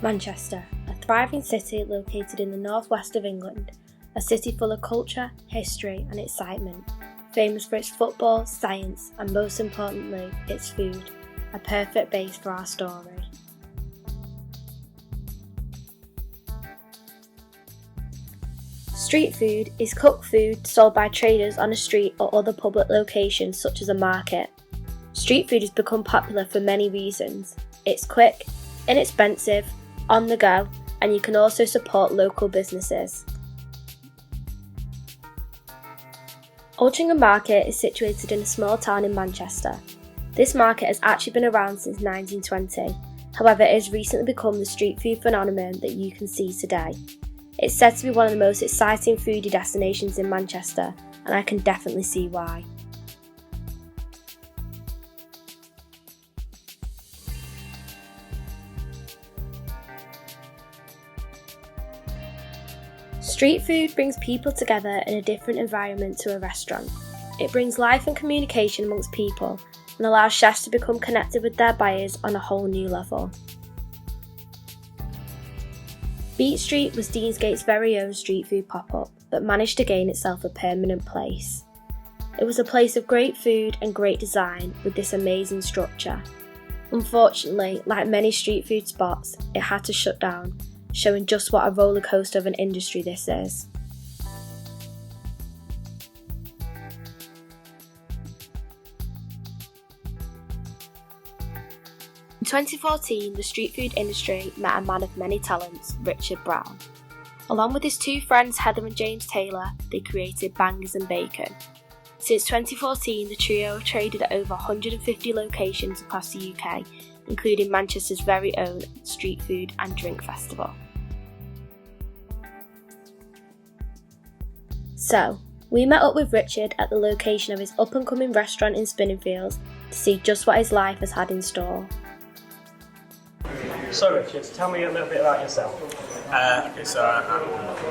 Manchester, a thriving city located in the northwest of England, a city full of culture, history and excitement, famous for its football, science and most importantly, its food, a perfect base for our story. Street food is cooked food sold by traders on a street or other public locations such as a market. Street food has become popular for many reasons. It's quick, inexpensive, on the go, and you can also support local businesses. Altrincham Market is situated in a small town in Manchester. This market has actually been around since 1920, however it has recently become the street food phenomenon that you can see today. It's said to be one of the most exciting foodie destinations in Manchester, and I can definitely see why. Street food brings people together in a different environment to a restaurant. It brings life and communication amongst people and allows chefs to become connected with their buyers on a whole new level. Beat Street was Deansgate's very own street food pop-up that managed to gain itself a permanent place. It was a place of great food and great design with this amazing structure. Unfortunately, like many street food spots, it had to shut down, showing just what a roller coaster of an industry this is. In 2014, the street food industry met a man of many talents, Richard Brown. Along with his two friends Heather and James Taylor, they created Bangers and Bacon. Since 2014, the trio have traded at over 150 locations across the UK, including Manchester's very own Street Food and Drink Festival. So, we met up with Richard at the location of his up-and-coming restaurant in Spinningfields to see just what his life has had in store. So Richard, tell me a little bit about yourself. I'm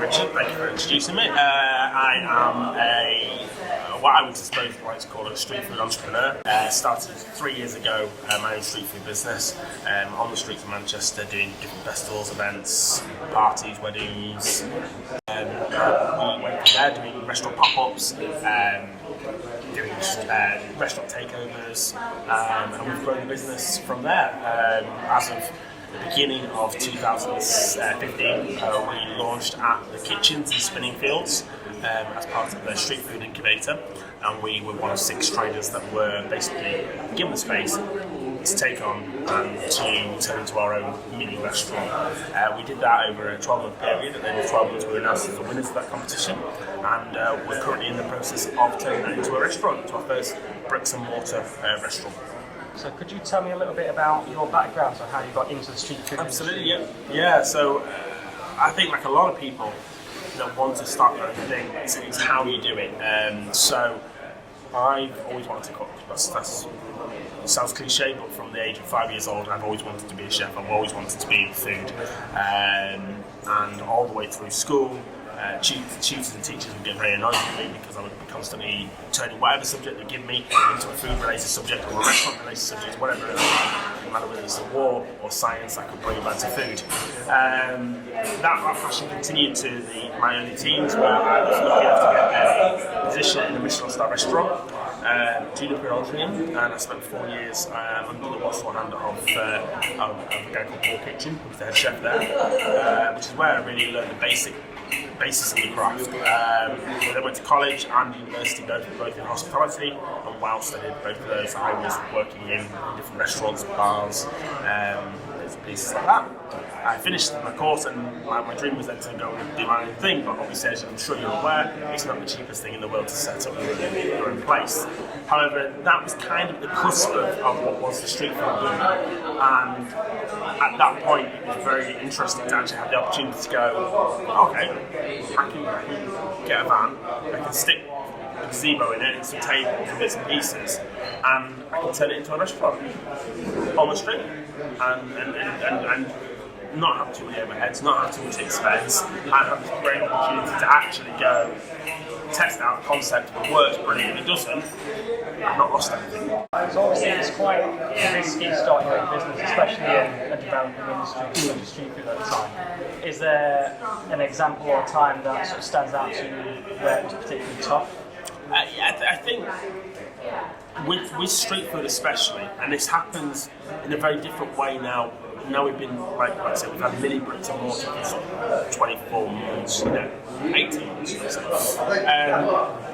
Richard, thank you for introducing me. I am what I would suppose like to call a street food entrepreneur. Started 3 years ago my own street food business on the streets of Manchester, doing different festivals, events, parties, weddings. We went from there doing restaurant pop-ups, doing restaurant takeovers, and we've grown the business from there. As of the beginning of 2015, we launched at the Kitchens in Spinningfields as part of the Street Food Incubator, and we were one of 6 traders that were basically given the space to take on and to turn into our own mini restaurant. We did that over a 12-month period, and then in 12 months we were announced as the winners of that competition, and we're currently in the process of turning that into a restaurant, into our first bricks and mortar restaurant. So could you tell me a little bit about your background, so how you got into the street food Absolutely, industry? yeah. So I think like a lot of people that want to start their own thing, it's how you do it. So I've always wanted to cook. That's sounds cliche, but from the age of 5 years old, I've always wanted to be a chef. I've always wanted to be in food, and all the way through school. Tutors and teachers would get very annoyed with me because I would be constantly turning whatever subject they give me into a food-related subject or a restaurant-related subject, whatever it is. No matter whether it's a war or science, I could bring it back to food. That passion continued to my early teens, where I was lucky enough to get a position in a Michelin-star restaurant, Juniper Altrincham, and I spent 4 years under the watchful hand of a guy called Paul Kitchen, who's the head chef there, which is where I really learned the basis of the craft. I then went to college and university, both in hospitality, and whilst I did both of those, I was working in different restaurants, bars, bits and pieces like that. I finished my course, and my dream was then to go and do my own thing, but obviously, as I'm sure you're aware, it's not the cheapest thing in the world to set up your own place. However, that was kind of the cusp of what was the street food boom, and at that point it was very interesting to actually have the opportunity to go, okay, I can get a van, I can stick a gazebo in it and some tables and bits and pieces, and I can turn it into a restaurant on the street. And not have too many overheads, not have too much expense, and have this great opportunity to actually go test out a concept. If it works, brilliant. If it doesn't, I've not lost anything. So obviously it's quite risky starting your own business, especially in a developing industry such as street food at the time. Is there an example or a time that sort of stands out to you where it was particularly tough? I think with street food especially, and this happens in a very different way now. Now we've been, like I said, we've had mini bricks and mortar for 24 months, 18 months.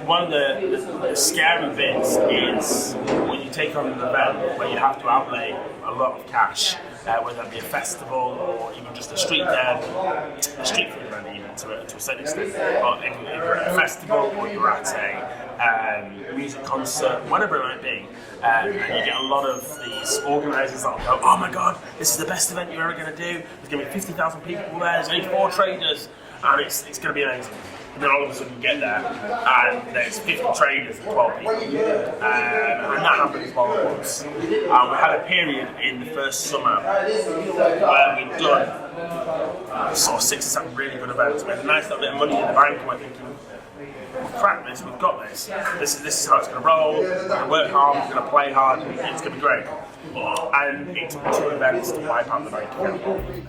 One of the scary bits is when you take on an event where you have to outlay a lot of cash, whether that be a festival or even just a street food event even to a certain extent. Or if you're at a festival or you're at a music concert, whatever it might be, and you get a lot of these organisers that will go, oh my god, this is the best event you're ever going to do, there's going to be 50,000 people there, there's only 4 traders, and it's going to be amazing. And then all of a sudden you get there, and there's 50 traders and 12 people. And that happens more than once. We had a period in the first summer where we'd done sort of 6 or 7 really good events. We had a nice little bit of money in the bank, and we're thinking, we've cracked this, we've got this. This is how it's going to roll, we're going to work hard, we're going to play hard, it's going to be great. And it took 2 events to wipe out the bank account.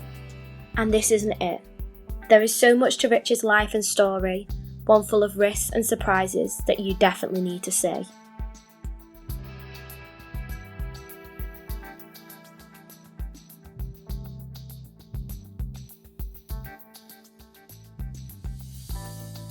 And this isn't it. There is so much to Richard's life and story, one full of risks and surprises that you definitely need to see.